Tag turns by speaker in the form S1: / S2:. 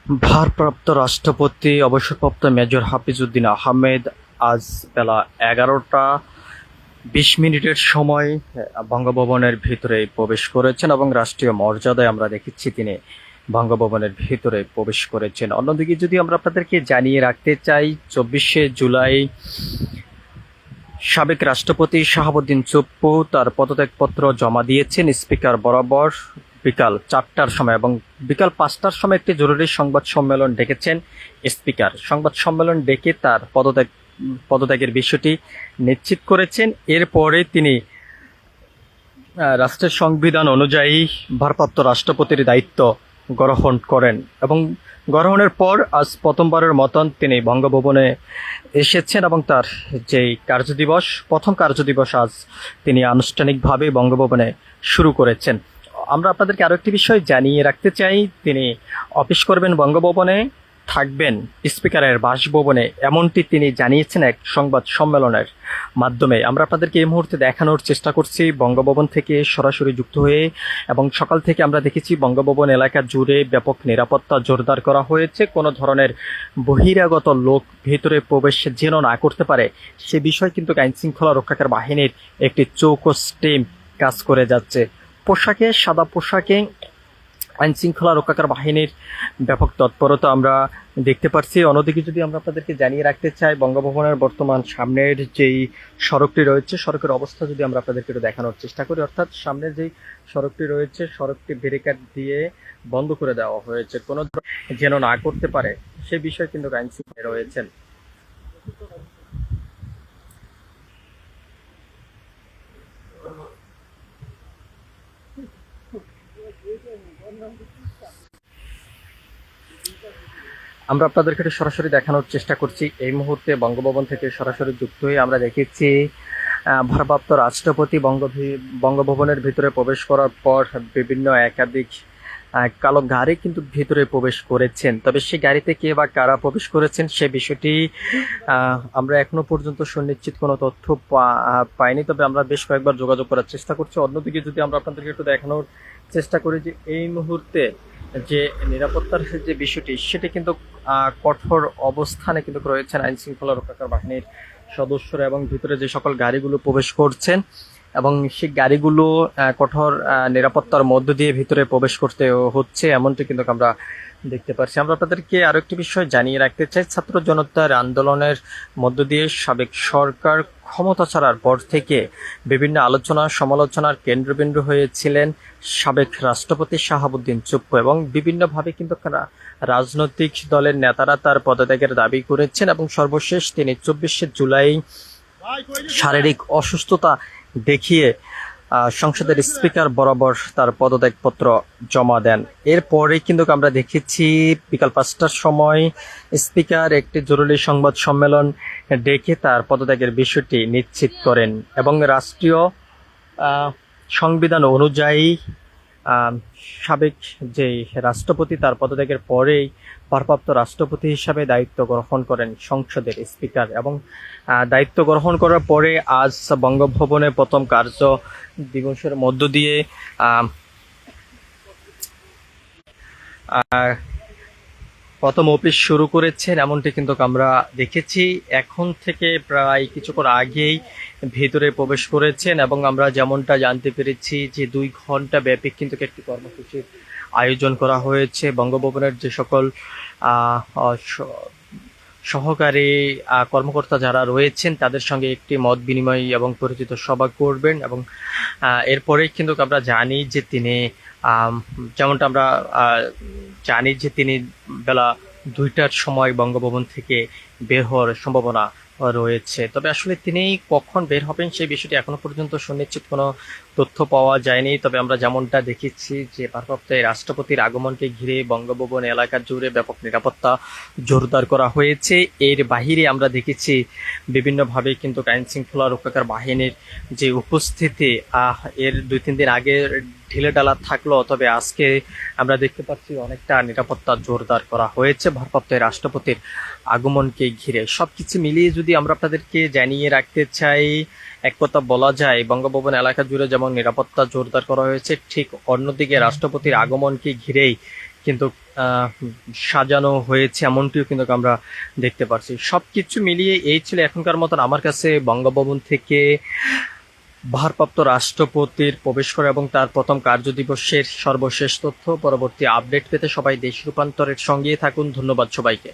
S1: ভারপ্রাপ্ত রাষ্ট্রপতি অবসরপ্রাপ্ত মেজর হাফিজউদ্দিন আহমেদ আজ বেলা 11টা 20 মিনিটের সময় বঙ্গভবনের ভিতরে প্রবেশ করেছেন এবং রাষ্ট্রীয় মর্যাদায় আমরা দেখেছি তিনি বঙ্গভবনের ভিতরে প্রবেশ করেছেন। অন্যদিকে যদি আমরা আপনাদেরকে জানিয়ে রাখতে চাই, 24শে জুলাই সাবেক রাষ্ট্রপতি শাহাবুদ্দিন চুপ্পু তার পদত্যাগপত্র জমা দিয়েছেন স্পিকার বরাবর বিকাল 4টার সময়, এবং বিকাল 5টার সময় একটি জরুরি সংবাদ সম্মেলন ডেকেছেন স্পিকার। সংবাদ সম্মেলন ডেকে তার পদত্যাগের বিষয়টি নিশ্চিত করেছেন। এরপরে তিনি রাষ্ট্রের সংবিধান অনুযায়ী ভারপ্রাপ্ত রাষ্ট্রপতির দায়িত্ব গ্রহণ করেন এবং গ্রহণের পর আজ প্রথমবারের মতন তিনি বঙ্গভবনে এসেছেন এবং তার যেই প্রথম কার্যদিবস আজ তিনি আনুষ্ঠানিকভাবে বঙ্গভবনে শুরু করেছেন। আমরা আপনাদেরকে আরো একটি বিষয় জানিয়ে রাখতে চাই, তিনি অফিস করবেন বঙ্গভবনে, থাকবেন স্পিকারের বাসভবনে, এমনটি তিনি জানিয়েছেন এক সংবাদ সম্মেলনের মাধ্যমে। আমরা আপনাদেরকে এই মুহূর্তে দেখানোর চেষ্টা করছি বঙ্গভবন থেকে সরাসরি যুক্ত হয়ে, এবং সকাল থেকে আমরা দেখেছি বঙ্গভবন এলাকা জুড়ে ব্যাপক নিরাপত্তা জোরদার করা হয়েছে। কোনো ধরনের বহিরাগত লোক ভেতরে প্রবেশ যেন না করতে পারে সে বিষয় কিন্তু আইন শৃঙ্খলা রক্ষাকারী বাহিনীর একটি চৌকস টিম কাজ করে যাচ্ছে। সাদা পোশাকে আইন শৃঙ্খলা রক্ষাকারী বাহিনীর ব্যাপক তৎপরতা আমরা দেখতে পাচ্ছি। অন্যদিকে যদি আমরা আপনাদেরকে জানিয়ে রাখতে চাই, বঙ্গভবনের বর্তমান সামনের যেই সড়কটি রয়েছে, সড়কের অবস্থা যদি আমরা আপনাদেরকে একটু দেখানোর চেষ্টা করি, অর্থাৎ সামনের যেই সড়কটি রয়েছে, সড়কটি ব্যারিকেড দিয়ে বন্ধ করে দেওয়া হয়েছে, কোনো যেন না করতে পারে সে বিষয়ে কিন্তু আইন শৃঙ্খলা রয়েছেন। আমরা আপনাদেরকে সরাসরি দেখানোর চেষ্টা করছি। এই মুহূর্তে বঙ্গভবন থেকে সরাসরি যুক্ত হয়ে আমরা দেখেছি ভারপ্রাপ্ত রাষ্ট্রপতি বঙ্গভবনের ভিতরে প্রবেশ করার পর বিভিন্ন একাধিক কালো গাড়ি কিন্তু ভিতরে প্রবেশ করেছেন। তবে সেই গাড়িতে কে বা কারা প্রবেশ করেছেন সে বিষয়টি আমরা এখনো পর্যন্ত সুনিশ্চিত কোনো তথ্য পাইনি, তবে আমরা বেশ কয়েকবার যোগাযোগ করার চেষ্টা করছি। অন্যদিকে যদি আমরা আপনাদেরকে একটু দেখানোর চেষ্টা করি যে এই মুহূর্তে যে নিরাপত্তার যে বিষয়টি সেটি কিন্তু কঠোর অবস্থানে কিন্তু রয়েছেন আইন শৃঙ্খলা রক্ষাকারী বাহিনীর সদস্যরা, এবং ভিতরে যে সকল গাড়িগুলো প্রবেশ করছেন এবং সেই গাড়িগুলো কঠোর নিরাপত্তার মধ্য দিয়ে ভিতরে প্রবেশ করতে হচ্ছে, এমনটি কিন্তু আমরা দেখতে পাচ্ছি। আমরা আপনাদেরকে আরো একটি বিষয় জানিয়ে রাখতে চাই, ছাত্র জনতার আন্দোলনের মধ্য দিয়ে সাবেক সরকার ক্ষমতা ছাড়ার পর থেকে বিভিন্ন আলোচনা সমালোচনার কেন্দ্রবিন্দু হয়েছিলেন সাবেক রাষ্ট্রপতি শাহাবুদ্দিন চুপ্পু, এবং বিভিন্নভাবে কিন্তু রাজনৈতিক দলের নেতারা তার পদত্যাগের দাবি করেছেন, এবং সর্বশেষ তিনি 24শে জুলাই শারীরিক অসুস্থতা দেখিয়ে সংসদের স্পিকার বরাবর তার পদত্যাগপত্র জমা দেন। এরপরে কিন্তু আমরা দেখেছি বিকাল 5টার সময় স্পিকার একটি জরুরি সংবাদ সম্মেলন ডেকে তার পদত্যাগের বিষয়টি নিশ্চিত করেন, এবং রাষ্ট্রীয় সংবিধান অনুযায়ী সাবেক যে রাষ্ট্রপতি তার পদত্যাগের পরেই ভারপ্রাপ্ত রাষ্ট্রপতি হিসাবে দায়িত্ব গ্রহণ করেন সংসদের স্পিকার, এবং দায়িত্ব গ্রহণ করার পরে আজ বঙ্গভবনে প্রথম কার্য দিবসের মধ্য দিয়ে প্রথম অফিস শুরু করেছেন, এমনটি কিন্তু আমরা দেখেছি। এখন থেকে প্রায় কিছুক্ষণ আগেই ভেতরে প্রবেশ করেছেন, এবং আমরা যেমনটা জানতে পেরেছি যে 2 ঘন্টা ব্যাপী কিন্তু একটি কর্মসূচির আয়োজন করা হয়েছে। বঙ্গভবনের যে সকল সহকারী কর্মকর্তা যারা রয়েছেন তাদের সঙ্গে একটি মত বিনিময় এবং পরিচিত সভা করবেন, এবং এরপরে কিন্তু আমরা জানি যে তিনি যেমনটা আমরা জানি যে তিনি বেলা 2টার সময় বঙ্গভবন থেকে বের হওয়ার সম্ভাবনা রয়েছে। তবে আসলে তিনি কখন বের হবেন সেই বিষয়টি এখনো পর্যন্ত সুনিশ্চিত কোনো তথ্য পাওয়া যায়নি। তবে আমরা যেমনটা দেখেছি যে ভারপ্রাপ্ত রাষ্ট্রপতির আগমনকে ঘিরে বঙ্গভবন এলাকা জুড়ে ব্যাপক নিরাপত্তা জোরদার করা হয়েছে। এর বাহিরে আমরা দেখেছি বিভিন্নভাবে কিন্তু আইন শৃঙ্খলা রক্ষাকারী বাহিনীর যে উপস্থিতি এর 2-3 দিন আগে ঢিলেঢালা থাকলো, তবে আজকে আমরা দেখতে পাচ্ছি অনেকটা নিরাপত্তা জোরদার করা হয়েছে ভারপ্রাপ্ত রাষ্ট্রপতির আগমনকে ঘিরে। সবকিছু মিলিয়ে যদি আমরা আপনাদেরকে জানিয়ে রাখতে চাই, এক কথা বলা যায় বঙ্গভবন এলাকা জুড়ে যেমন নিরাপত্তা জোরদার করা হয়েছে, ঠিক অন্যদিকে রাষ্ট্রপতির আগমনকে ঘিরেই কিন্তু সাজানো হয়েছে, এমনটিও কিন্তু আমরা দেখতে পারছি। সবকিছু মিলিয়ে এই ছিল এখনকার মতন আমার কাছে বঙ্গভবন থেকে ভারপ্রাপ্ত রাষ্ট্রপতির প্রবেশ করা এবং তার প্রথম কার্যদিবসের সর্বশেষ তথ্য। পরবর্তী আপডেট পেতে সবাই দেশ রূপান্তরের সঙ্গেই থাকুন। ধন্যবাদ সবাইকে।